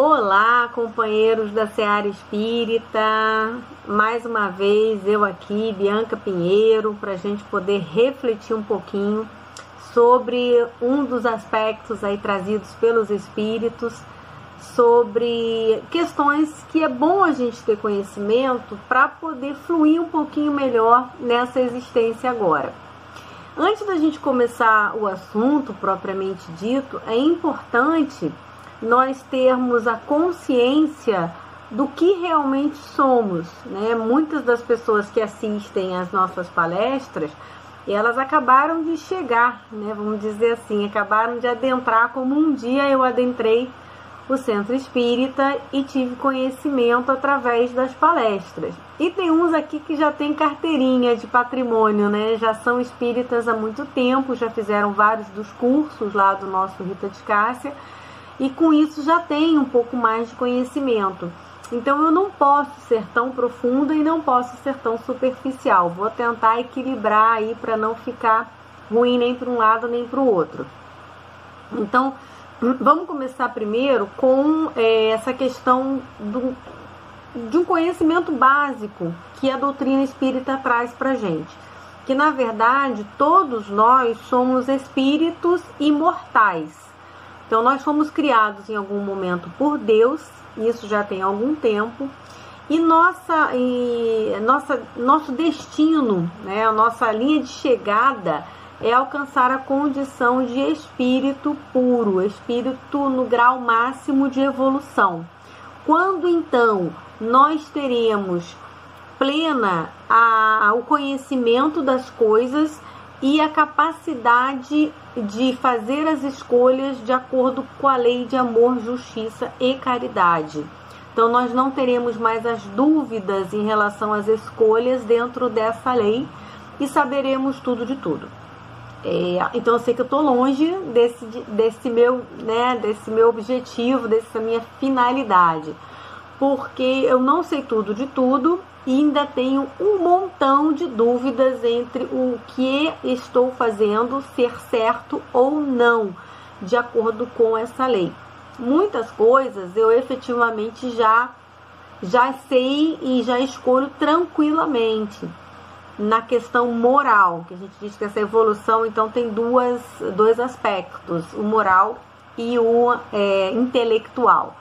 Olá, companheiros da Seara Espírita, mais uma vez eu aqui, Bianca Pinheiro, para a gente poder refletir um pouquinho sobre um dos aspectos aí trazidos pelos Espíritos, sobre questões que é bom a gente ter conhecimento para poder fluir um pouquinho melhor nessa existência agora. Antes da gente começar o assunto propriamente dito, é importante nós termos a consciência do que realmente somos, né? Muitas das pessoas que assistem às nossas palestras, elas acabaram de chegar, né? Vamos dizer assim, acabaram de adentrar como um dia eu adentrei o Centro Espírita e tive conhecimento através das palestras. E tem uns aqui que já tem carteirinha de patrimônio, né? Já são espíritas há muito tempo, já fizeram vários dos cursos lá do nosso Rita de Cássia, e com isso já tem um pouco mais de conhecimento. Então eu não posso ser tão profunda e não posso ser tão superficial. Vou tentar equilibrar aí para não ficar ruim nem para um lado nem para o outro. Então vamos começar primeiro com essa questão de um conhecimento básico que a doutrina espírita traz para a gente. Que na verdade todos nós somos espíritos imortais. Então, nós fomos criados em algum momento por Deus, isso já tem algum tempo, e nosso destino, né, a nossa linha de chegada é alcançar a condição de espírito puro, espírito no grau máximo de evolução. Quando então nós teremos plena o conhecimento das coisas e a capacidade de fazer as escolhas de acordo com a lei de amor, justiça e caridade. Então nós não teremos mais as dúvidas em relação às escolhas dentro dessa lei e saberemos tudo de tudo. Então eu sei que eu estou longe desse meu objetivo, dessa minha finalidade, porque eu não sei tudo de tudo e ainda tenho um montão de dúvidas entre o que estou fazendo ser certo ou não, de acordo com essa lei. Muitas coisas eu efetivamente já sei e já escolho tranquilamente. Na questão moral, que a gente diz que essa evolução então tem dois aspectos, o moral e o intelectual.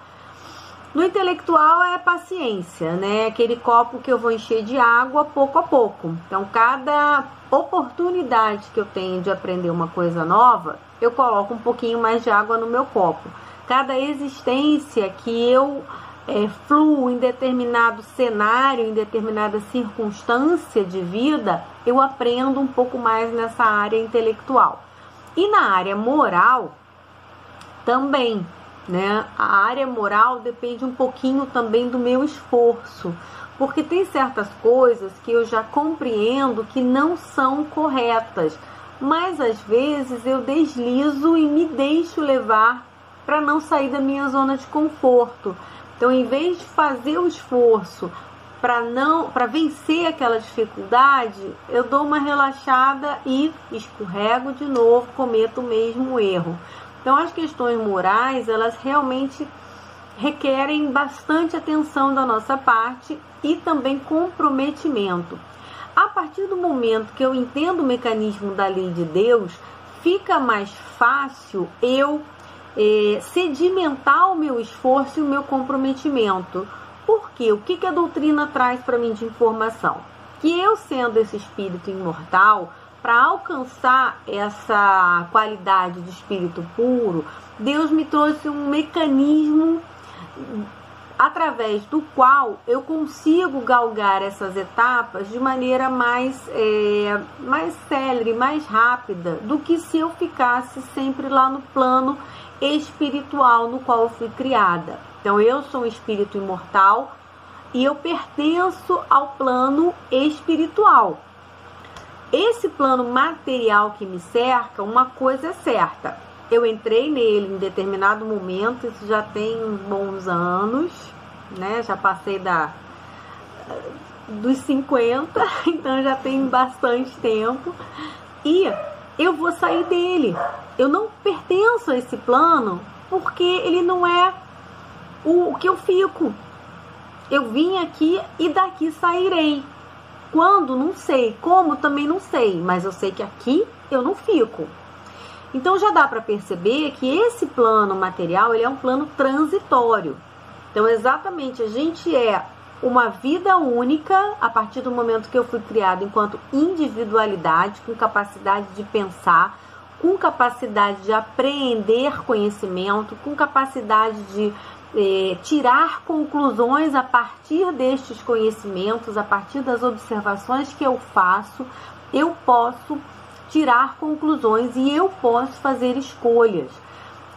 No intelectual é paciência, né? Aquele copo que eu vou encher de água pouco a pouco. Então, cada oportunidade que eu tenho de aprender uma coisa nova, eu coloco um pouquinho mais de água no meu copo. Cada existência que eu fluo em determinado cenário, em determinada circunstância de vida, eu aprendo um pouco mais nessa área intelectual. E na área moral, também. Né? A área moral depende um pouquinho também do meu esforço, porque tem certas coisas que eu já compreendo que não são corretas, mas às vezes eu deslizo e me deixo levar para não sair da minha zona de conforto. Então, em vez de fazer o esforço para vencer aquela dificuldade, eu dou uma relaxada e escorrego de novo, cometo o mesmo erro. Então, as questões morais, elas realmente requerem bastante atenção da nossa parte e também comprometimento. A partir do momento que eu entendo o mecanismo da lei de Deus, fica mais fácil eu sedimentar o meu esforço e o meu comprometimento. Por quê? O que a doutrina traz para mim de informação? Que eu, sendo esse espírito imortal, para alcançar essa qualidade de espírito puro, Deus me trouxe um mecanismo através do qual eu consigo galgar essas etapas de maneira mais célere, mais rápida, do que se eu ficasse sempre lá no plano espiritual no qual eu fui criada. Então eu sou um espírito imortal e eu pertenço ao plano espiritual. Esse plano material que me cerca, uma coisa é certa. Eu entrei nele em determinado momento, isso já tem uns bons anos, né? Já passei dos 50, então já tem bastante tempo. E eu vou sair dele. Eu não pertenço a esse plano porque ele não é o que eu fico. Eu vim aqui e daqui sairei. Quando? Não sei. Como? Também não sei. Mas eu sei que aqui eu não fico. Então já dá para perceber que esse plano material, ele é um plano transitório. Então exatamente, a gente é uma vida única a partir do momento que eu fui criado enquanto individualidade, com capacidade de pensar, com capacidade de apreender conhecimento, com capacidade de tirar conclusões a partir destes conhecimentos, a partir das observações que eu faço, eu posso tirar conclusões e eu posso fazer escolhas.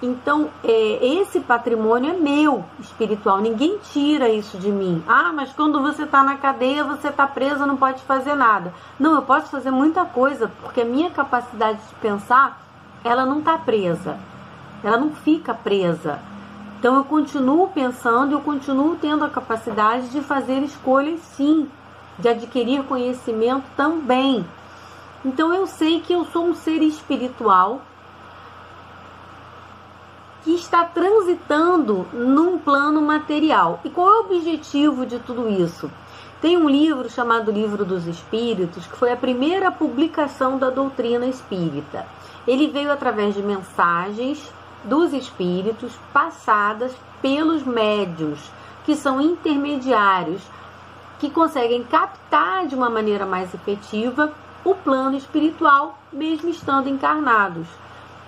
Então, esse patrimônio é meu, espiritual, ninguém tira isso de mim. Ah, mas quando você está na cadeia, você está presa, não pode fazer nada. Não, eu posso fazer muita coisa, porque a minha capacidade de pensar, ela não está presa, ela não fica presa. Então, eu continuo pensando, eu continuo tendo a capacidade de fazer escolhas, sim, de adquirir conhecimento também. Então, eu sei que eu sou um ser espiritual que está transitando num plano material. E qual é o objetivo de tudo isso? Tem um livro chamado Livro dos Espíritos, que foi a primeira publicação da doutrina espírita. Ele veio através de mensagens dos espíritos passadas pelos médiuns, que são intermediários, que conseguem captar de uma maneira mais efetiva o plano espiritual, mesmo estando encarnados.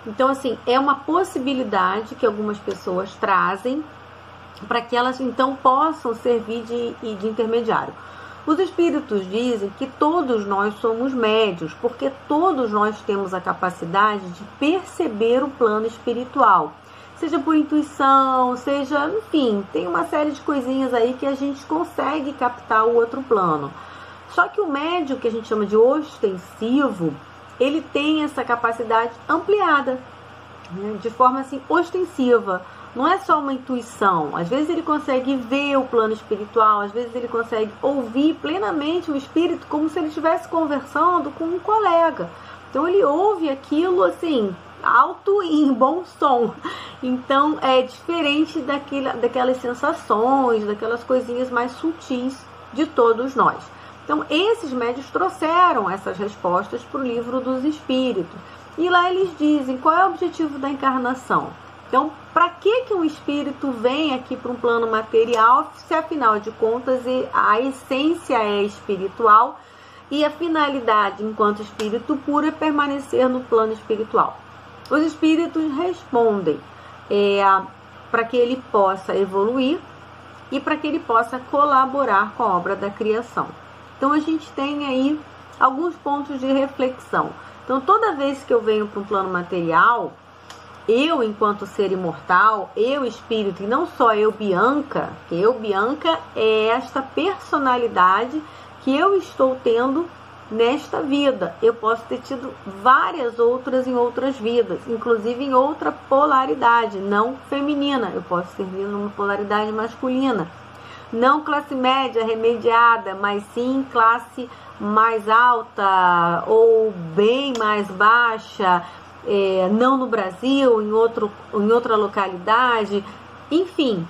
Então, assim, é uma possibilidade que algumas pessoas trazem para que elas, então, possam servir de intermediário. Os espíritos dizem que todos nós somos médios, porque todos nós temos a capacidade de perceber o plano espiritual. Seja por intuição, seja, enfim, tem uma série de coisinhas aí que a gente consegue captar o outro plano. Só que o médio, que a gente chama de ostensivo, ele tem essa capacidade ampliada, né, de forma assim ostensiva. Não é só uma intuição. Às vezes ele consegue ver o plano espiritual, às vezes ele consegue ouvir plenamente o espírito como se ele estivesse conversando com um colega. Então ele ouve aquilo assim, alto e em bom som. Então é diferente daquelas sensações, daquelas coisinhas mais sutis de todos nós. Então esses médios trouxeram essas respostas para o Livro dos Espíritos. E lá eles dizem qual é o objetivo da encarnação. Então, para que um espírito vem aqui para um plano material, se afinal de contas a essência é espiritual e a finalidade enquanto espírito puro é permanecer no plano espiritual? Os espíritos respondem para que ele possa evoluir e para que ele possa colaborar com a obra da criação. Então, a gente tem aí alguns pontos de reflexão. Então, toda vez que eu venho para um plano material, eu, enquanto ser imortal, eu, espírito, e não só eu, Bianca, que eu, Bianca, é esta personalidade que eu estou tendo nesta vida. Eu posso ter tido várias outras em outras vidas, inclusive em outra polaridade, não feminina. Eu posso ter vindo numa polaridade masculina. Não classe média remediada, mas sim classe mais alta ou bem mais baixa, não no Brasil, em outra localidade, enfim,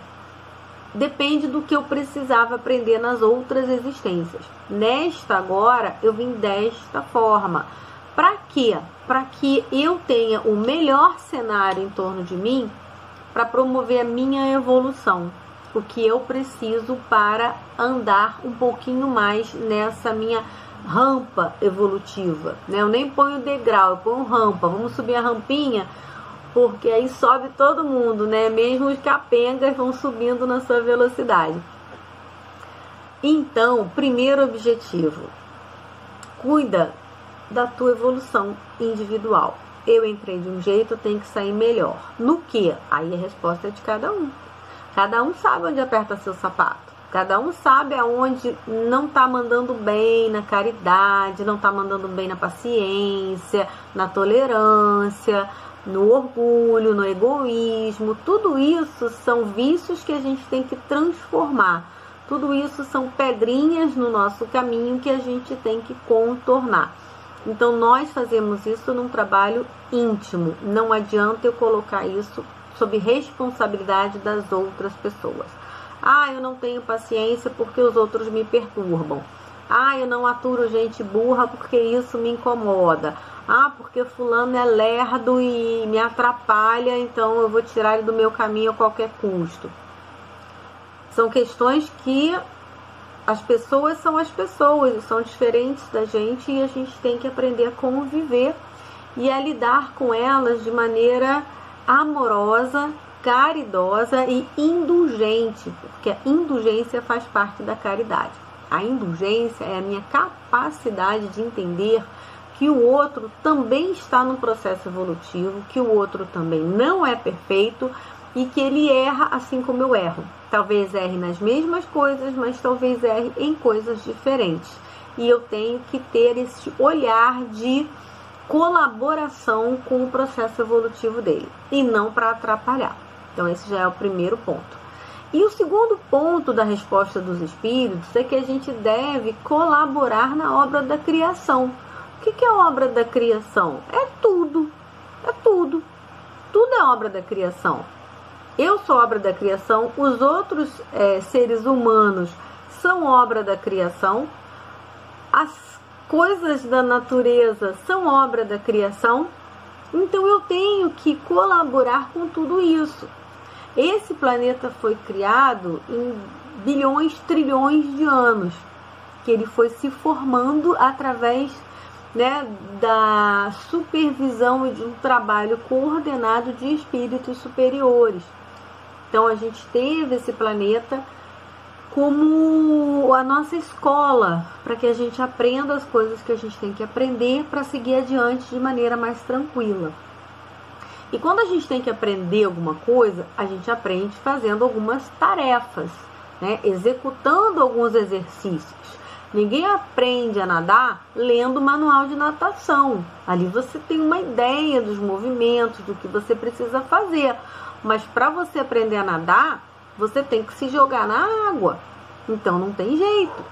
depende do que eu precisava aprender nas outras existências. Nesta agora, eu vim desta forma. Para quê? Para que eu tenha o melhor cenário em torno de mim para promover a minha evolução. O que eu preciso para andar um pouquinho mais nessa minha rampa evolutiva, né? Eu nem ponho degrau, eu ponho rampa. Vamos subir a rampinha, porque aí sobe todo mundo, né? Mesmo os capengas vão subindo na sua velocidade. Então, primeiro objetivo, cuida da tua evolução individual. Eu entrei de um jeito, eu tenho que sair melhor. No que? Aí a resposta é de cada um. Cada um sabe onde aperta seu sapato. Cada um sabe aonde não está mandando bem na caridade, não está mandando bem na paciência, na tolerância, no orgulho, no egoísmo. Tudo isso são vícios que a gente tem que transformar. Tudo isso são pedrinhas no nosso caminho que a gente tem que contornar. Então nós fazemos isso num trabalho íntimo. Não adianta eu colocar isso sob responsabilidade das outras pessoas. Ah, eu não tenho paciência porque os outros me perturbam. Ah, eu não aturo gente burra porque isso me incomoda. Ah, porque fulano é lerdo e me atrapalha, então eu vou tirar ele do meu caminho a qualquer custo. São questões que as pessoas são as pessoas, são diferentes da gente e a gente tem que aprender a conviver e a lidar com elas de maneira amorosa, caridosa e indulgente, porque a indulgência faz parte da caridade. A indulgência é a minha capacidade de entender que o outro também está no processo evolutivo, que o outro também não é perfeito e que ele erra assim como eu erro. Talvez erre nas mesmas coisas, mas talvez erre em coisas diferentes. E eu tenho que ter esse olhar de colaboração com o processo evolutivo dele e não para atrapalhar. Então esse já é o primeiro ponto. E o segundo ponto da resposta dos espíritos é que a gente deve colaborar na obra da criação. O que é a obra da criação? É tudo. É tudo. Tudo é obra da criação. Eu sou obra da criação, os outros seres humanos são obra da criação, as coisas da natureza são obra da criação, então eu tenho que colaborar com tudo isso. Esse planeta foi criado em bilhões, trilhões de anos, que ele foi se formando através, né, da supervisão e de um trabalho coordenado de espíritos superiores. Então a gente teve esse planeta como a nossa escola, para que a gente aprenda as coisas que a gente tem que aprender para seguir adiante de maneira mais tranquila. E quando a gente tem que aprender alguma coisa, a gente aprende fazendo algumas tarefas, né? Executando alguns exercícios. Ninguém aprende a nadar lendo o manual de natação. Ali você tem uma ideia dos movimentos, do que você precisa fazer. Mas para você aprender a nadar, você tem que se jogar na água. Então não tem jeito.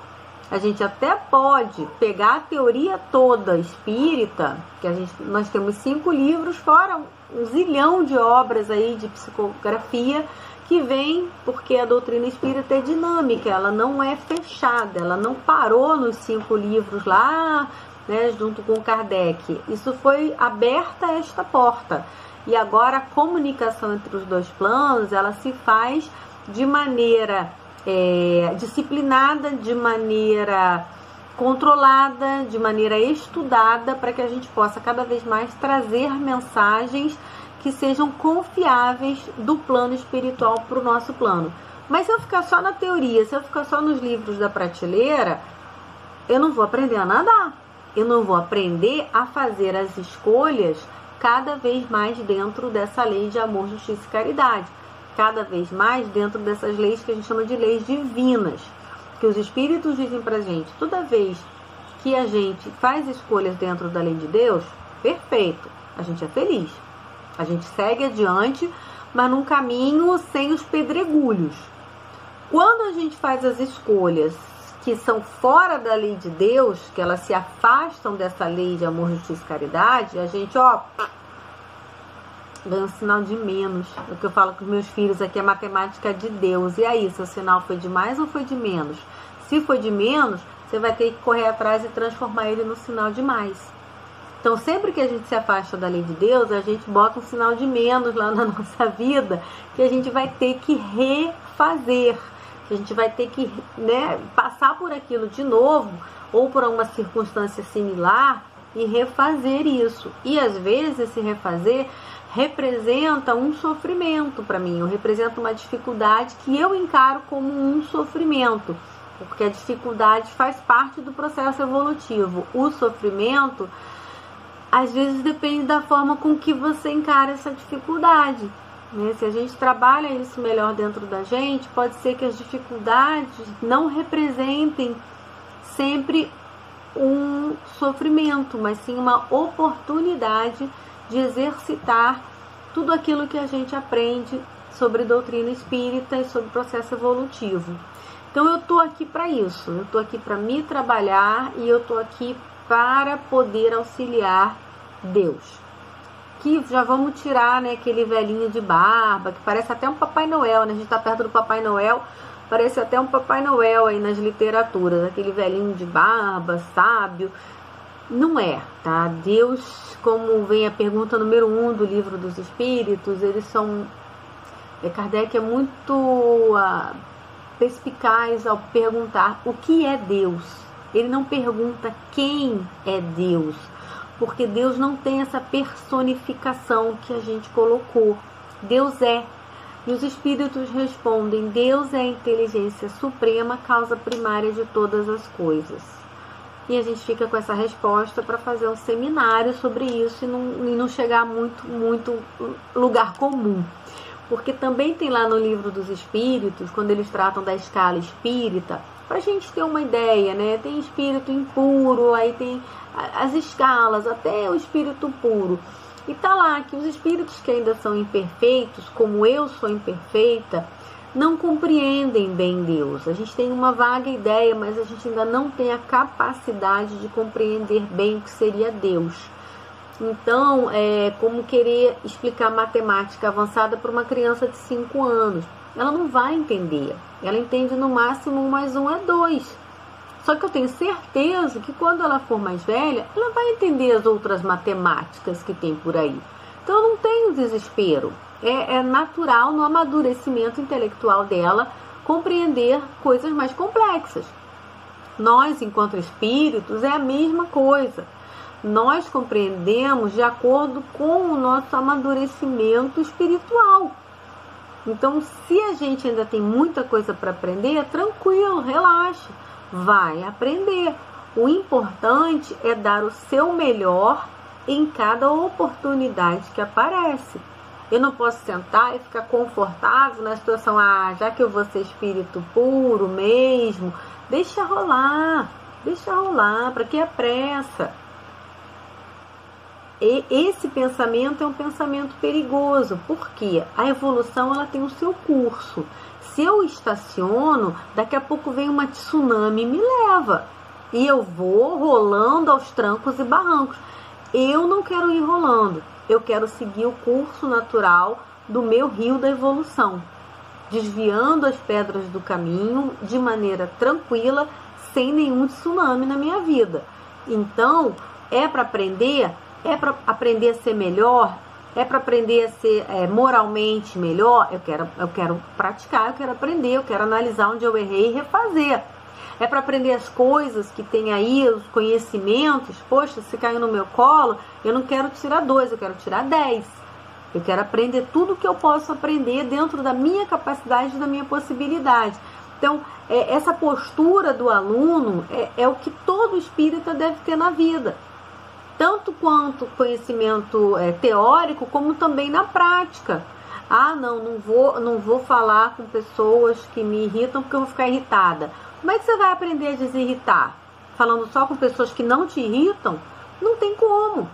A gente até pode pegar a teoria toda espírita, que nós temos 5 livros, fora um zilhão de obras aí de psicografia, que vem porque a doutrina espírita é dinâmica, ela não é fechada, ela não parou nos 5 livros lá, né, junto com Kardec. Isso foi aberta esta porta. E agora a comunicação entre os dois planos, ela se faz de maneira disciplinada, de maneira controlada, de maneira estudada, para que a gente possa cada vez mais trazer mensagens que sejam confiáveis do plano espiritual para o nosso plano. Mas se eu ficar só na teoria, se eu ficar só nos livros da prateleira, eu não vou aprender a nadar. Eu não vou aprender a fazer as escolhas cada vez mais dentro dessa lei de amor, justiça e caridade. Cada vez mais dentro dessas leis que a gente chama de leis divinas. Que os espíritos dizem pra gente, toda vez que a gente faz escolhas dentro da lei de Deus, perfeito, a gente é feliz. A gente segue adiante, mas num caminho sem os pedregulhos. Quando a gente faz as escolhas que são fora da lei de Deus, que elas se afastam dessa lei de amor, justiça e caridade, a gente, ganha um sinal de menos. O que eu falo com os meus filhos aqui é matemática de Deus. E aí, seu sinal foi de mais ou foi de menos? Se foi de menos, você vai ter que correr atrás e transformar ele no sinal de mais. Então, sempre que a gente se afasta da lei de Deus, a gente bota um sinal de menos lá na nossa vida, que a gente vai ter que refazer, que a gente vai ter que, né, passar por aquilo de novo, ou por uma circunstância similar, e refazer isso. E às vezes esse refazer representa um sofrimento para mim, ou representa uma dificuldade que eu encaro como um sofrimento, porque a dificuldade faz parte do processo evolutivo. O sofrimento às vezes depende da forma com que você encara essa dificuldade, né? Se a gente trabalha isso melhor dentro da gente, pode ser que as dificuldades não representem sempre um sofrimento, mas sim uma oportunidade de exercitar tudo aquilo que a gente aprende sobre doutrina espírita e sobre processo evolutivo. Então eu estou aqui para isso, eu estou aqui para me trabalhar e eu estou aqui para poder auxiliar Deus. que já vamos tirar, né, aquele velhinho de barba, que parece até um Papai Noel, né? A gente tá perto do Papai Noel, parece até um Papai Noel aí nas literaturas, aquele velhinho de barba, sábio. Não é, tá? Deus, como vem a pergunta número 1 do Livro dos Espíritos, eles são... Kardec é muito perspicaz ao perguntar o que é Deus. Ele não pergunta quem é Deus, porque Deus não tem essa personificação que a gente colocou. Deus é. E os Espíritos respondem: Deus é a inteligência suprema, causa primária de todas as coisas. E a gente fica com essa resposta para fazer um seminário sobre isso e não chegar muito lugar comum. Porque também tem lá no Livro dos Espíritos, quando eles tratam da escala espírita, para a gente ter uma ideia, né? Tem espírito impuro, aí tem as escalas, até o espírito puro. E tá lá que os espíritos que ainda são imperfeitos, como eu sou imperfeita, não compreendem bem Deus. A gente tem uma vaga ideia, mas a gente ainda não tem a capacidade de compreender bem o que seria Deus. Então, é como querer explicar matemática avançada para uma criança de 5 anos. Ela não vai entender. Ela entende no máximo 1 mais 1 é 2. Só que eu tenho certeza que quando ela for mais velha, ela vai entender as outras matemáticas que tem por aí. Então, eu não tenho desespero. É natural no amadurecimento intelectual dela compreender coisas mais complexas. Nós, enquanto espíritos, é a mesma coisa. Nós compreendemos de acordo com o nosso amadurecimento espiritual. Então, se a gente ainda tem muita coisa para aprender, tranquilo, relaxa, vai aprender. O importante é dar o seu melhor em cada oportunidade que aparece. Eu não posso sentar e ficar confortável na situação, já que eu vou ser espírito puro mesmo, deixa rolar, para que a pressa? E esse pensamento é um pensamento perigoso, porque a evolução ela tem o seu curso. Se eu estaciono, daqui a pouco vem uma tsunami e me leva. E eu vou rolando aos trancos e barrancos. Eu não quero ir rolando. Eu quero seguir o curso natural do meu rio da evolução, desviando as pedras do caminho de maneira tranquila, sem nenhum tsunami na minha vida. Então, é para aprender... É para aprender a ser melhor? É para aprender a ser moralmente melhor? Eu quero praticar, eu quero aprender, eu quero analisar onde eu errei e refazer. É para aprender as coisas que tem aí, os conhecimentos. Poxa, se caiu no meu colo, eu não quero tirar 2, eu quero tirar 10. Eu quero aprender tudo que eu posso aprender dentro da minha capacidade, da minha possibilidade. Então, essa postura do aluno é o que todo espírita deve ter na vida. Tanto quanto conhecimento teórico, como também na prática. Não vou falar com pessoas que me irritam porque eu vou ficar irritada. Como é que você vai aprender a desirritar? Falando só com pessoas que não te irritam? Não tem como.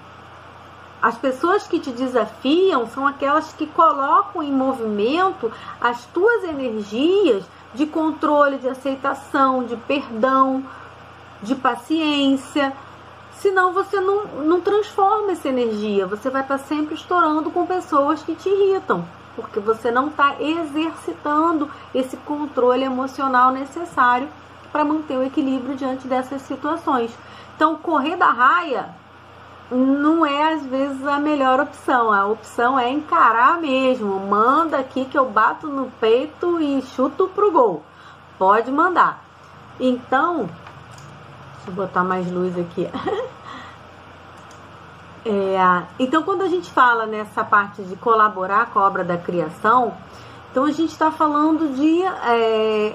As pessoas que te desafiam são aquelas que colocam em movimento as tuas energias de controle, de aceitação, de perdão, de paciência. Senão você não transforma essa energia, você vai estar sempre estourando com pessoas que te irritam, porque você não está exercitando esse controle emocional necessário para manter o equilíbrio diante dessas situações. Então, correr da raia não é às vezes a melhor opção, a opção é encarar mesmo, manda aqui que eu bato no peito e chuto pro gol, pode mandar. Então... Deixa eu botar mais luz aqui. Então, quando a gente fala nessa parte de colaborar com a obra da criação, então a gente está falando de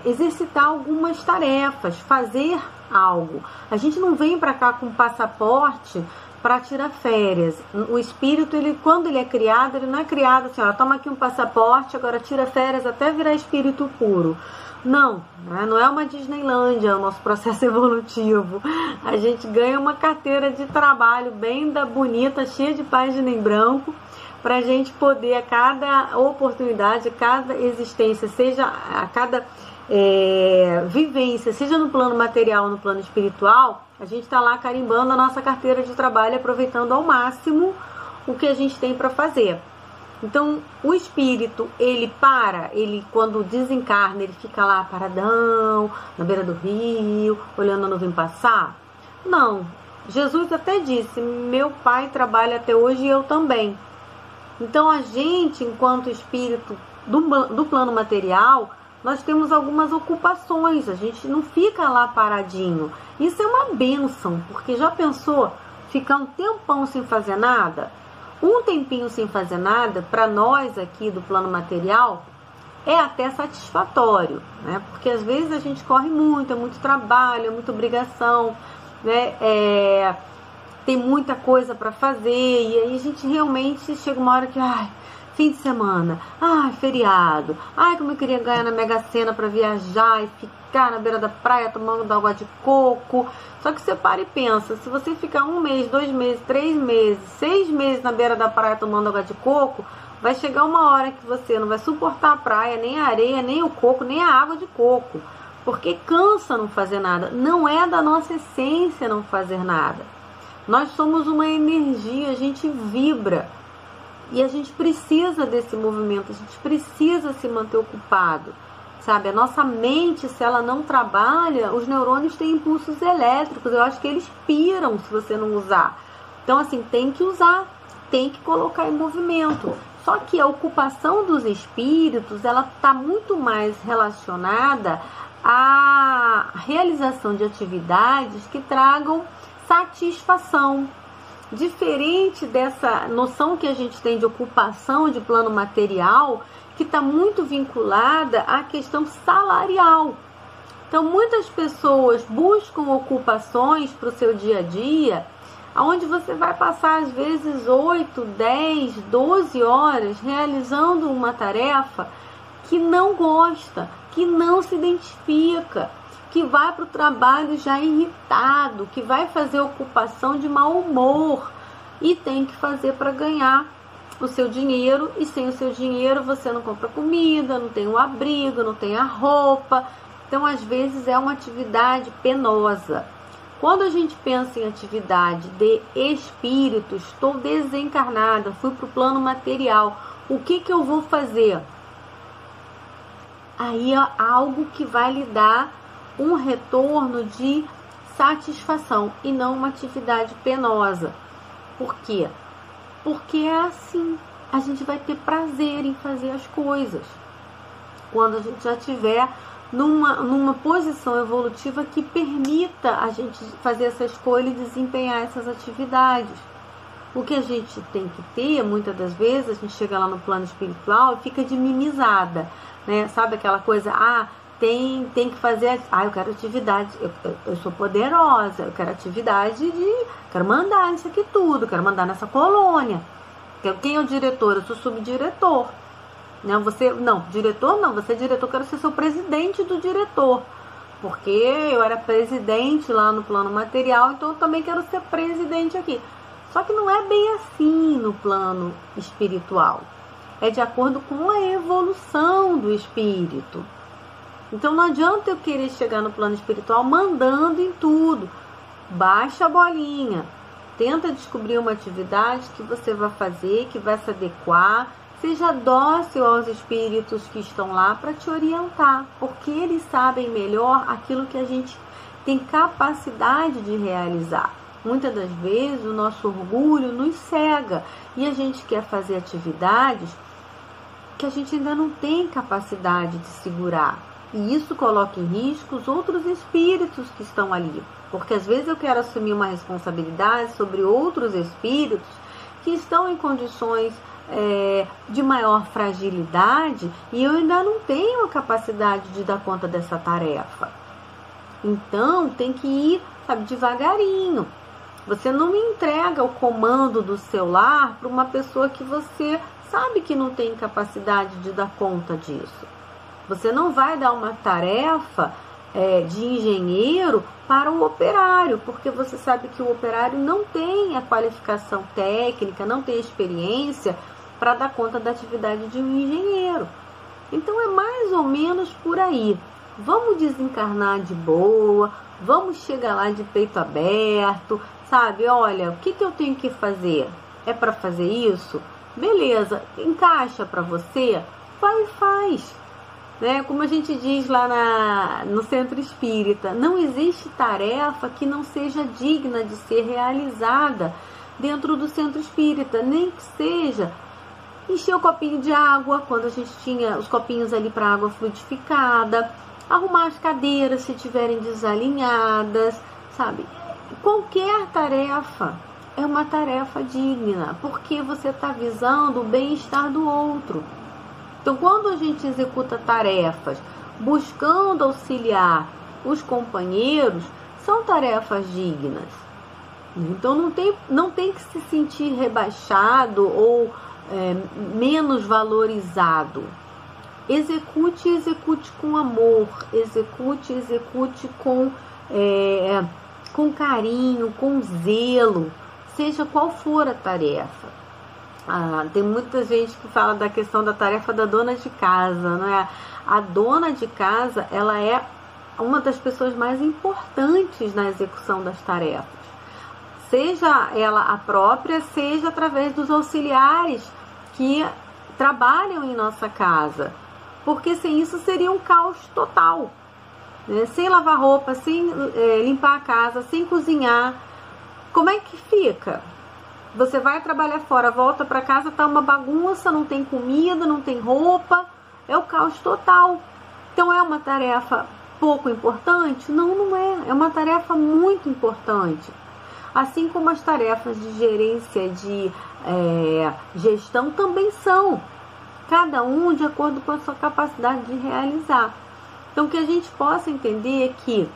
exercitar algumas tarefas, fazer algo. A gente não vem para cá com passaporte para tirar férias. O espírito, quando ele é criado, ele não é criado assim, toma aqui um passaporte, agora tira férias até virar espírito puro. Não é uma Disneylândia o nosso processo evolutivo. A gente ganha uma carteira de trabalho bem bonita, cheia de página em branco, para a gente poder, a cada oportunidade, a cada existência, seja a cada vivência, seja no plano material ou no plano espiritual, a gente está lá carimbando a nossa carteira de trabalho, aproveitando ao máximo o que a gente tem para fazer. Então, o espírito, ele quando desencarna, ele fica lá paradão, na beira do rio, olhando a nuvem passar? Não. Jesus até disse, meu pai trabalha até hoje e eu também. Então, a gente, enquanto espírito do plano material, nós temos algumas ocupações, a gente não fica lá paradinho. Isso é uma bênção, porque já pensou ficar um tempão sem fazer nada? Um tempinho sem fazer nada, para nós aqui do plano material, é até satisfatório, né? Porque às vezes a gente corre muito, é muito trabalho, é muita obrigação, né? Tem muita coisa para fazer, e aí a gente realmente chega uma hora que, fim de semana, feriado, como eu queria ganhar na Mega Sena para viajar e ficar na beira da praia tomando água de coco. Só que você para e pensa, se você ficar 1 mês, 2 meses, 3 meses, 6 meses na beira da praia tomando água de coco, vai chegar uma hora que você não vai suportar a praia, nem a areia, nem o coco, nem a água de coco, porque cansa não fazer nada. Não é da nossa essência não fazer nada. Nós somos uma energia, a gente vibra. E a gente precisa desse movimento, a gente precisa se manter ocupado, sabe? A nossa mente, se ela não trabalha, os neurônios têm impulsos elétricos, eu acho que eles piram se você não usar. Então, assim, tem que usar, tem que colocar em movimento. Só que a ocupação dos espíritos, ela está muito mais relacionada à realização de atividades que tragam satisfação. Diferente dessa noção que a gente tem de ocupação de plano material, que está muito vinculada à questão salarial. Então, muitas pessoas buscam ocupações para o seu dia a dia, onde você vai passar às vezes 8, 10, 12 horas realizando uma tarefa que não gosta, que não se identifica, que vai para o trabalho já irritado, que vai fazer ocupação de mau humor e tem que fazer para ganhar o seu dinheiro, e sem o seu dinheiro você não compra comida, não tem o abrigo, não tem a roupa. Então, às vezes, é uma atividade penosa. Quando a gente pensa em atividade de espírito, estou desencarnada, fui para o plano material, o que eu vou fazer? Aí é algo que vai lhe dar um retorno de satisfação e não uma atividade penosa. Por quê? Porque é assim, a gente vai ter prazer em fazer as coisas. Quando a gente já estiver numa posição evolutiva que permita a gente fazer essa escolha e desempenhar essas atividades. O que a gente tem que ter, muitas das vezes, a gente chega lá no plano espiritual e fica de mimizada, né? Sabe aquela coisa, tem que fazer, eu quero atividade, eu sou poderosa, eu quero atividade quero mandar nisso aqui tudo, quero mandar nessa colônia. Quem é o diretor? Eu sou subdiretor. Diretor não, você é diretor, eu quero ser seu presidente do diretor. Porque eu era presidente lá no plano material, então eu também quero ser presidente aqui. Só que não é bem assim no plano espiritual. É de acordo com a evolução do espírito. Então não adianta eu querer chegar no plano espiritual mandando em tudo. Baixa a bolinha. Tenta descobrir uma atividade que você vai fazer, que vai se adequar. Seja dócil aos espíritos que estão lá para te orientar. Porque eles sabem melhor aquilo que a gente tem capacidade de realizar. Muitas das vezes o nosso orgulho nos cega. E a gente quer fazer atividades que a gente ainda não tem capacidade de segurar. E isso coloca em risco os outros espíritos que estão ali. Porque às vezes eu quero assumir uma responsabilidade sobre outros espíritos que estão em condições de maior fragilidade e eu ainda não tenho a capacidade de dar conta dessa tarefa. Então tem que ir, devagarinho. Você não me entrega o comando do seu lar para uma pessoa que você sabe que não tem capacidade de dar conta disso. Você não vai dar uma tarefa de engenheiro para o operário, porque você sabe que o operário não tem a qualificação técnica, não tem experiência para dar conta da atividade de um engenheiro. Então é mais ou menos por aí. Vamos desencarnar de boa, vamos chegar lá de peito aberto, olha, o que eu tenho que fazer? é para fazer isso? Beleza, encaixa para você? Vai e faz. Né? Como a gente diz lá no Centro Espírita, não existe tarefa que não seja digna de ser realizada dentro do Centro Espírita, nem que seja encher o copinho de água, quando a gente tinha os copinhos ali para água fluidificada, arrumar as cadeiras se estiverem desalinhadas, sabe? Qualquer tarefa é uma tarefa digna, porque você está visando o bem-estar do outro. Então, quando a gente executa tarefas buscando auxiliar os companheiros, são tarefas dignas. Então, não tem que se sentir rebaixado ou menos valorizado. Execute com amor, execute com carinho, com zelo, seja qual for a tarefa. Tem muita gente que fala da questão da tarefa da dona de casa, né? A dona de casa, ela é uma das pessoas mais importantes na execução das tarefas. Seja ela a própria, seja através dos auxiliares que trabalham em nossa casa. Porque sem isso seria um caos total. Né? Sem lavar roupa, sem limpar a casa, sem cozinhar. Como é que fica? Você vai trabalhar fora, volta para casa, tá uma bagunça, não tem comida, não tem roupa, é o caos total. Então é uma tarefa pouco importante? Não, não é. É uma tarefa muito importante. Assim como as tarefas de gerência, de gestão também são. Cada um de acordo com a sua capacidade de realizar. Então que a gente possa entender é que,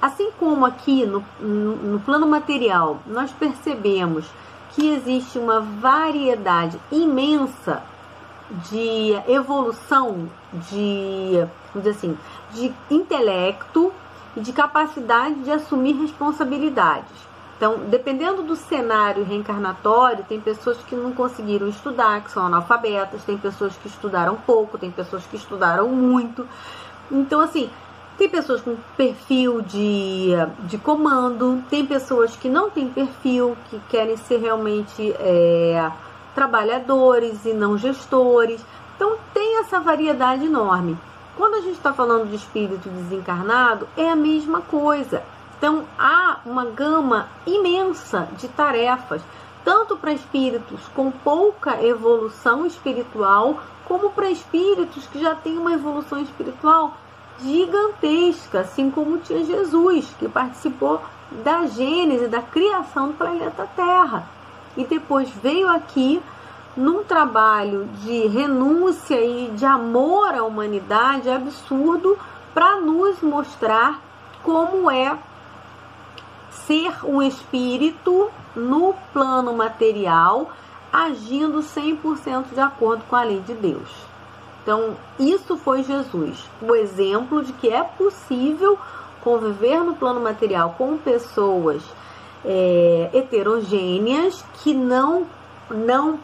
assim como aqui no plano material, nós percebemos que existe uma variedade imensa de evolução vamos dizer assim, de intelecto e de capacidade de assumir responsabilidades. Então, dependendo do cenário reencarnatório, tem pessoas que não conseguiram estudar, que são analfabetas, tem pessoas que estudaram pouco, tem pessoas que estudaram muito. Então, assim, tem pessoas com perfil de comando, tem pessoas que não têm perfil, que querem ser realmente trabalhadores e não gestores. Então, tem essa variedade enorme. Quando a gente está falando de espírito desencarnado, é a mesma coisa. Então, há uma gama imensa de tarefas, tanto para espíritos com pouca evolução espiritual, como para espíritos que já têm uma evolução espiritual gigantesca, assim como tinha Jesus, que participou da gênese, da criação do planeta Terra. E depois veio aqui num trabalho de renúncia e de amor à humanidade absurdo para nos mostrar como é ser um espírito no plano material, agindo 100% de acordo com a lei de Deus. Então, isso foi Jesus, o exemplo de que é possível conviver no plano material com pessoas heterogêneas que não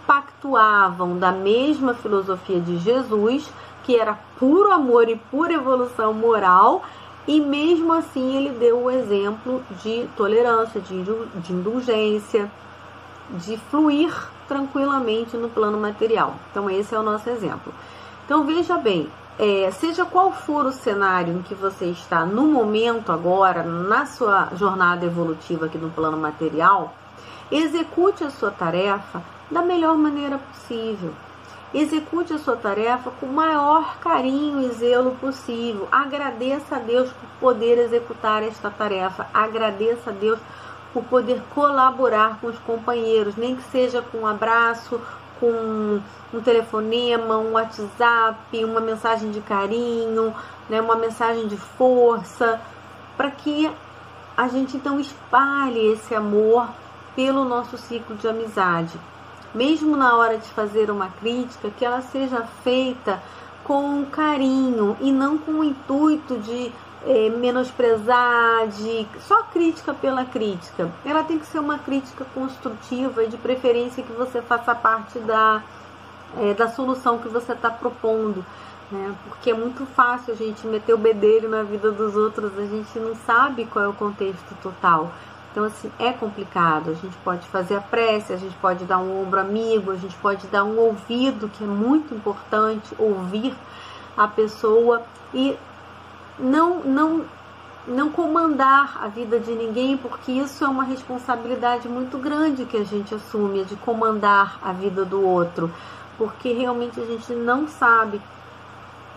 pactuavam da mesma filosofia de Jesus, que era puro amor e pura evolução moral, e mesmo assim ele deu o exemplo de tolerância, de indulgência, de fluir tranquilamente no plano material. Então esse é o nosso exemplo. Então veja bem, seja qual for o cenário em que você está no momento agora, na sua jornada evolutiva aqui no plano material, execute a sua tarefa da melhor maneira possível. Execute a sua tarefa com o maior carinho e zelo possível. Agradeça a Deus por poder executar esta tarefa. Agradeça a Deus por poder colaborar com os companheiros, nem que seja com um abraço, com um telefonema, um WhatsApp, uma mensagem de carinho, né, uma mensagem de força, para que a gente então espalhe esse amor pelo nosso ciclo de amizade. Mesmo na hora de fazer uma crítica, que ela seja feita com carinho e não com o intuito de menosprezar, só crítica pela crítica. Ela tem que ser uma crítica construtiva e de preferência que você faça parte da solução que você está propondo, né? Porque é muito fácil a gente meter o bedelho na vida dos outros, a gente não sabe qual é o contexto total. Então, assim, é complicado. A gente pode fazer a prece, a gente pode dar um ombro amigo, a gente pode dar um ouvido, que é muito importante, ouvir a pessoa e não comandar a vida de ninguém, porque isso é uma responsabilidade muito grande que a gente assume, de comandar a vida do outro, porque realmente a gente não sabe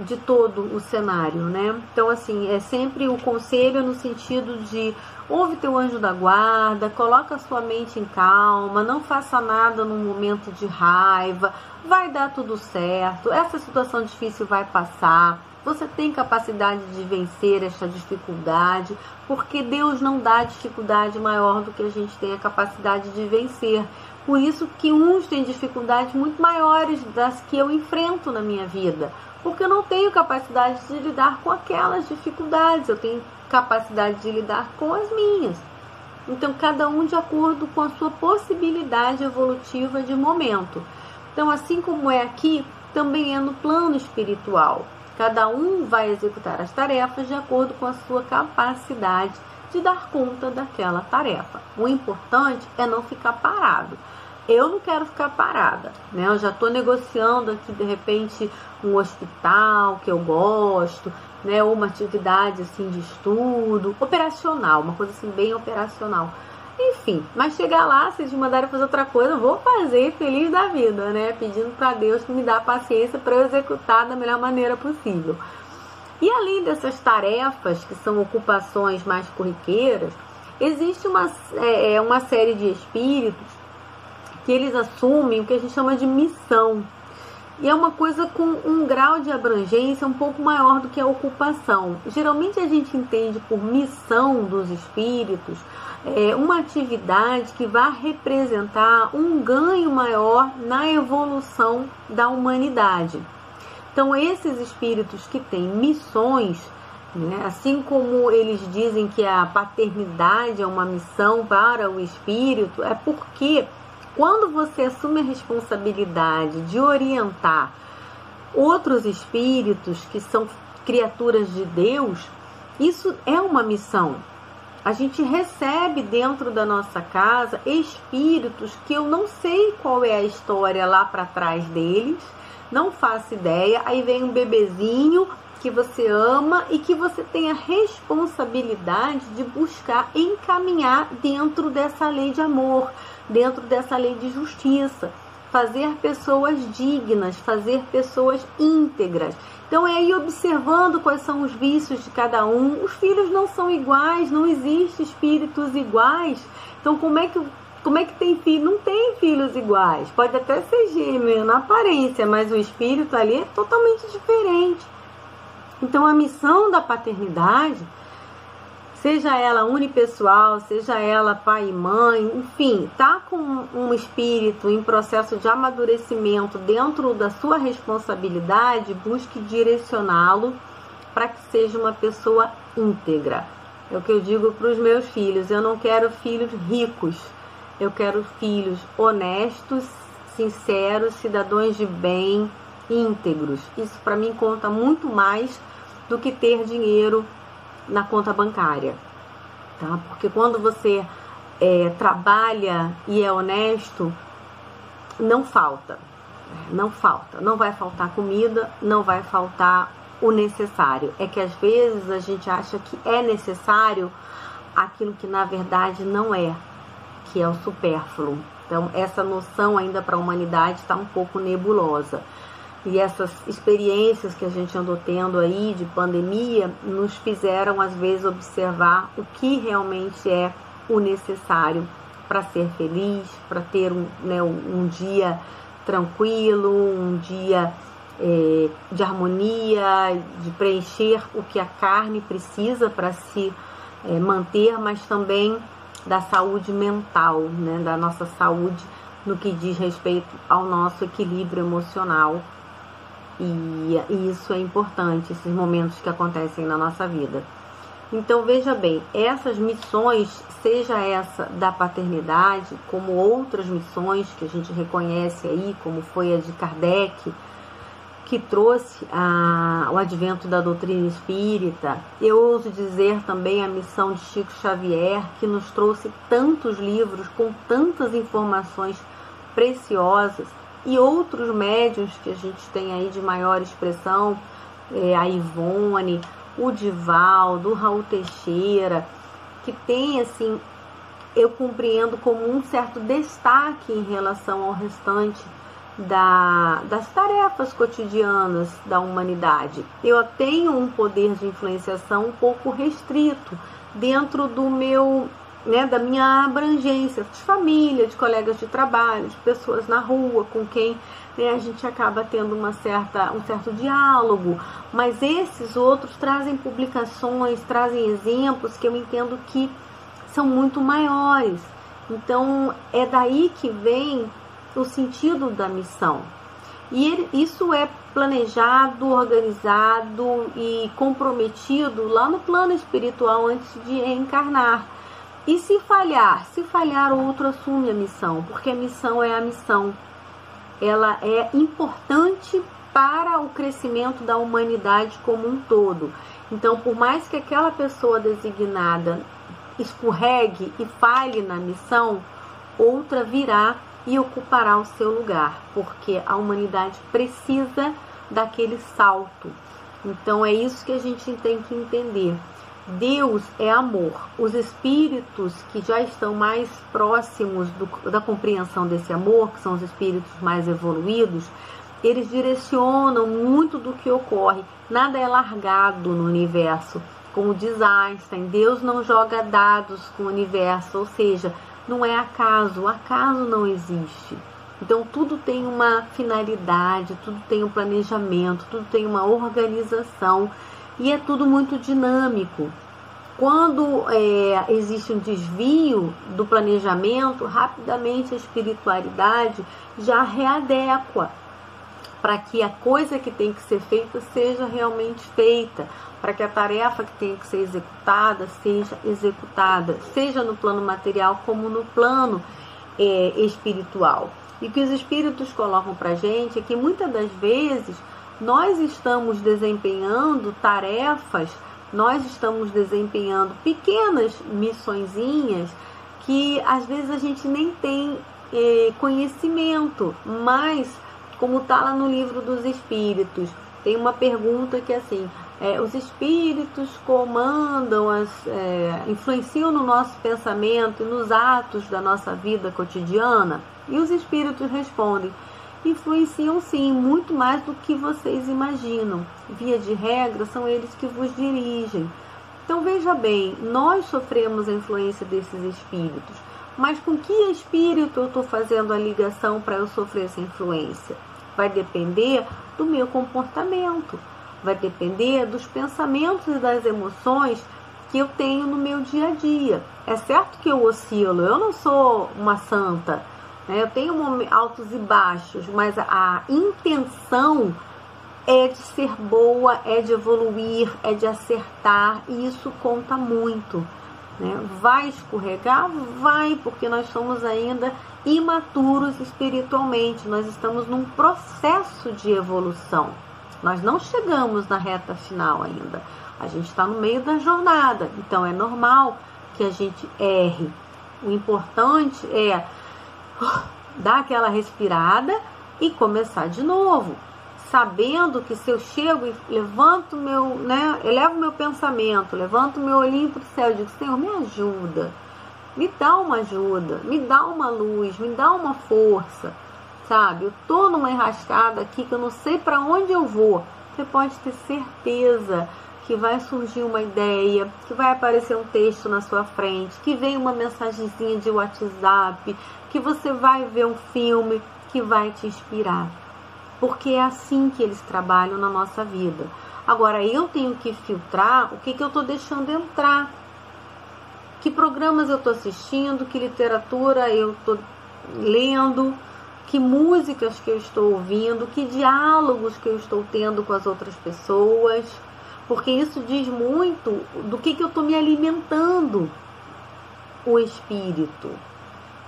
de todo o cenário, né? Então, assim, é sempre o conselho no sentido de ouve teu anjo da guarda, coloca a sua mente em calma, não faça nada num momento de raiva, vai dar tudo certo, essa situação difícil vai passar, você tem capacidade de vencer esta dificuldade, porque Deus não dá dificuldade maior do que a gente tem a capacidade de vencer. Por isso que uns têm dificuldades muito maiores das que eu enfrento na minha vida, porque eu não tenho capacidade de lidar com aquelas dificuldades, eu tenho capacidade de lidar com as minhas. Então, cada um de acordo com a sua possibilidade evolutiva de momento. Então, assim como é aqui, também é no plano espiritual. Cada um vai executar as tarefas de acordo com a sua capacidade de dar conta daquela tarefa. O importante é não ficar parado. Eu não quero ficar parada, né? Eu já estou negociando aqui, de repente, um hospital que eu gosto, né? Ou uma atividade assim de estudo, operacional, uma coisa assim bem operacional. Enfim, mas chegar lá, se eles me mandarem fazer outra coisa, eu vou fazer feliz da vida, né? Pedindo para Deus que me dá paciência para eu executar da melhor maneira possível. E além dessas tarefas, que são ocupações mais corriqueiras, existe uma série de espíritos que eles assumem o que a gente chama de missão. E é uma coisa com um grau de abrangência um pouco maior do que a ocupação. Geralmente a gente entende por missão dos espíritos uma atividade que vai representar um ganho maior na evolução da humanidade. Então, esses espíritos que têm missões, né, assim como eles dizem que a paternidade é uma missão para o espírito, é porque quando você assume a responsabilidade de orientar outros espíritos que são criaturas de Deus, isso é uma missão. A gente recebe dentro da nossa casa espíritos que eu não sei qual é a história lá para trás deles, não faço ideia. Aí vem um bebezinho que você ama e que você tem a responsabilidade de buscar encaminhar dentro dessa lei de amor, dentro dessa lei de justiça, fazer pessoas dignas, fazer pessoas íntegras. Então é ir observando quais são os vícios de cada um. Os filhos não são iguais, não existe espíritos iguais. Então como é que tem filho? Não tem filhos iguais. Pode até ser gêmeo na aparência, mas o espírito ali é totalmente diferente. Então a missão da paternidade, seja ela unipessoal, seja ela pai e mãe, enfim, tá com um espírito em processo de amadurecimento dentro da sua responsabilidade, busque direcioná-lo para que seja uma pessoa íntegra. É o que eu digo para os meus filhos, eu não quero filhos ricos, eu quero filhos honestos, sinceros, cidadãos de bem, íntegros. Isso para mim conta muito mais do que ter dinheiro na conta bancária, tá? Porque quando você trabalha e é honesto, não falta, não vai faltar comida, não vai faltar o necessário. É que às vezes a gente acha que é necessário aquilo que na verdade não é, que é o supérfluo. Então essa noção ainda para a humanidade está um pouco nebulosa. E essas experiências que a gente andou tendo aí de pandemia nos fizeram, às vezes, observar o que realmente é o necessário para ser feliz, para ter um dia tranquilo, um dia de harmonia, de preencher o que a carne precisa para se manter, mas também da saúde mental, né, da nossa saúde no que diz respeito ao nosso equilíbrio emocional. E isso é importante, esses momentos que acontecem na nossa vida. Então veja bem, essas missões, seja essa da paternidade, como outras missões que a gente reconhece aí, como foi a de Kardec, que trouxe o advento da doutrina espírita. Eu ouso dizer também a missão de Chico Xavier, que nos trouxe tantos livros com tantas informações preciosas, e outros médiuns que a gente tem aí de maior expressão, a Ivone, o Divaldo, o Raul Teixeira, que tem, assim, eu compreendo como um certo destaque em relação ao restante das tarefas cotidianas da humanidade. Eu tenho um poder de influenciação um pouco restrito dentro do meu, da minha abrangência de família, de colegas de trabalho, de pessoas na rua com quem a gente acaba tendo um certo diálogo, mas esses outros trazem publicações, trazem exemplos que eu entendo que são muito maiores. Então é daí que vem o sentido da missão. E isso é planejado, organizado e comprometido lá no plano espiritual antes de reencarnar. E se falhar, o outro assume a missão, porque a missão é a missão. Ela é importante para o crescimento da humanidade como um todo. Então, por mais que aquela pessoa designada escorregue e falhe na missão, outra virá e ocupará o seu lugar, porque a humanidade precisa daquele salto. Então é isso que a gente tem que entender. Deus é amor. Os espíritos que já estão mais próximos da compreensão desse amor, que são os espíritos mais evoluídos, eles direcionam muito do que ocorre. Nada é largado no universo. Como diz Einstein, Deus não joga dados com o universo, ou seja, não é acaso, o acaso não existe. Então tudo tem uma finalidade, tudo tem um planejamento, tudo tem uma organização e é tudo muito dinâmico. Quando existe um desvio do planejamento, rapidamente a espiritualidade já readequa para que a coisa que tem que ser feita seja realmente feita, para que a tarefa que tem que ser executada seja executada, seja no plano material como no plano espiritual. E o que os espíritos colocam para a gente é que muitas das vezes nós estamos desempenhando tarefas, nós estamos desempenhando pequenas missõezinhas que às vezes a gente nem tem conhecimento, mas como está lá no livro dos Espíritos, tem uma pergunta que é assim, os Espíritos comandam, influenciam no nosso pensamento e nos atos da nossa vida cotidiana? E os Espíritos respondem, influenciam sim, muito mais do que vocês imaginam. Via de regra, são eles que vos dirigem. Então veja bem, nós sofremos a influência desses Espíritos, mas com que espírito eu estou fazendo a ligação para eu sofrer essa influência? Vai depender do meu comportamento, vai depender dos pensamentos e das emoções que eu tenho no meu dia a dia. É certo que eu oscilo, eu não sou uma santa, eu tenho altos e baixos, mas a intenção é de ser boa, é de evoluir, é de acertar, e isso conta muito. Vai escorregar? Vai, porque nós somos ainda imaturos espiritualmente, nós estamos num processo de evolução, nós não chegamos na reta final ainda, a gente está no meio da jornada, então é normal que a gente erre. O importante é dar aquela respirada e começar de novo, sabendo que se eu chego e levanto elevo meu pensamento, levanto meu olhinho para o céu e digo, Senhor, me ajuda, me dá uma ajuda, me dá uma luz, me dá uma força, sabe? Eu estou numa enrascada aqui que eu não sei para onde eu vou. Você pode ter certeza que vai surgir uma ideia, que vai aparecer um texto na sua frente, que vem uma mensagenzinha de WhatsApp, que você vai ver um filme que vai te inspirar. Porque é assim que eles trabalham na nossa vida. Agora, eu tenho que filtrar o que eu estou deixando entrar. Que programas eu estou assistindo, que literatura eu estou lendo, que músicas que eu estou ouvindo, que diálogos que eu estou tendo com as outras pessoas. Porque isso diz muito do que eu estou me alimentando, o espírito.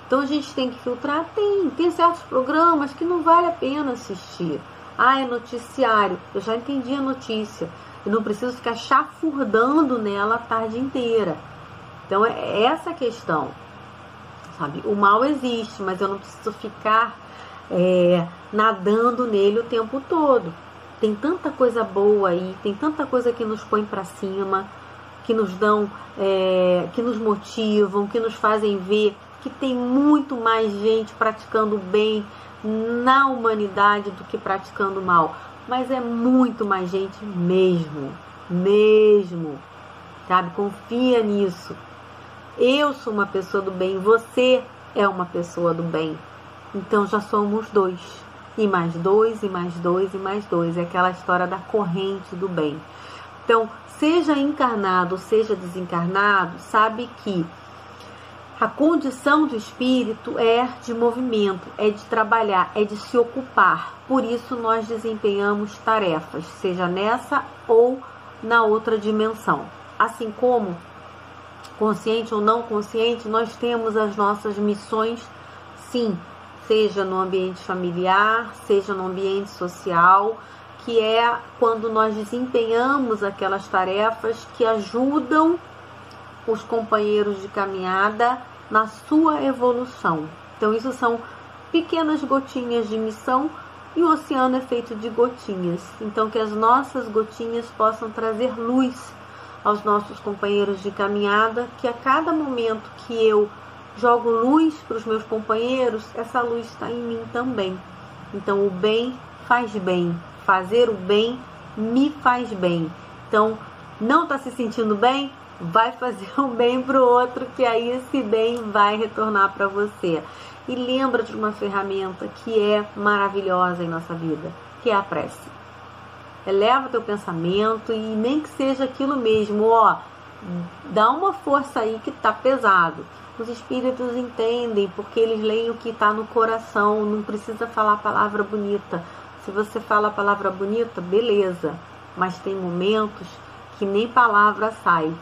Então a gente tem que filtrar, tem certos programas que não vale a pena assistir. Ah, é noticiário. Eu já entendi a notícia. Eu não preciso ficar chafurdando nela a tarde inteira. Então é essa a questão, sabe? O mal existe, mas eu não preciso ficar nadando nele o tempo todo. Tem tanta coisa boa aí, tem tanta coisa que nos põe para cima, que nos dão, que nos motivam, que nos fazem ver que tem muito mais gente praticando o bem na humanidade do que praticando o mal. Mas é muito mais gente mesmo, sabe? Confia nisso. Eu sou uma pessoa do bem, você é uma pessoa do bem. Então já somos 2. E mais 2, e mais 2, e mais 2. É aquela história da corrente do bem. Então, seja encarnado, seja desencarnado, sabe que a condição do espírito é de movimento, é de trabalhar, é de se ocupar. Por isso nós desempenhamos tarefas, seja nessa ou na outra dimensão. Assim como, consciente ou não consciente, nós temos as nossas missões, sim, seja no ambiente familiar, seja no ambiente social, que é quando nós desempenhamos aquelas tarefas que ajudam os companheiros de caminhada na sua evolução. Então isso são pequenas gotinhas de missão e o oceano é feito de gotinhas. Então que as nossas gotinhas possam trazer luz aos nossos companheiros de caminhada, que a cada momento que eu jogo luz para os meus companheiros, essa luz está em mim também. Então o bem faz bem, fazer o bem me faz bem. Então não está se sentindo bem? Vai fazer um bem para o outro, que aí esse bem vai retornar para você. E lembra de uma ferramenta que é maravilhosa em nossa vida, que é a prece. Eleva teu pensamento e nem que seja aquilo mesmo, dá uma força aí que tá pesado. Os espíritos entendem, porque eles leem o que está no coração, não precisa falar palavra bonita. Se você fala a palavra bonita, beleza, mas tem momentos que nem palavra sai,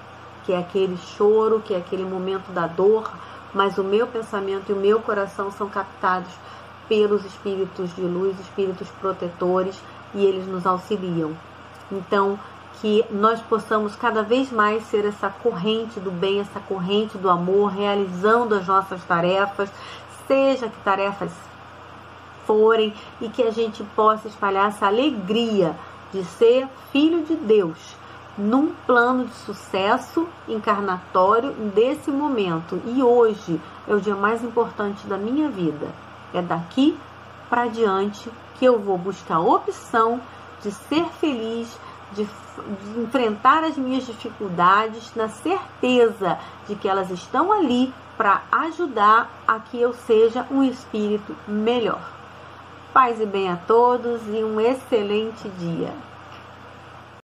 que é aquele choro, que é aquele momento da dor, mas o meu pensamento e o meu coração são captados pelos espíritos de luz, espíritos protetores, e eles nos auxiliam. Então, que nós possamos cada vez mais ser essa corrente do bem, essa corrente do amor, realizando as nossas tarefas, seja que tarefas forem, e que a gente possa espalhar essa alegria de ser filho de Deus, num plano de sucesso encarnatório desse momento. E hoje é o dia mais importante da minha vida. É daqui para diante que eu vou buscar a opção de ser feliz, de enfrentar as minhas dificuldades, na certeza de que elas estão ali para ajudar a que eu seja um espírito melhor. Paz e bem a todos e um excelente dia.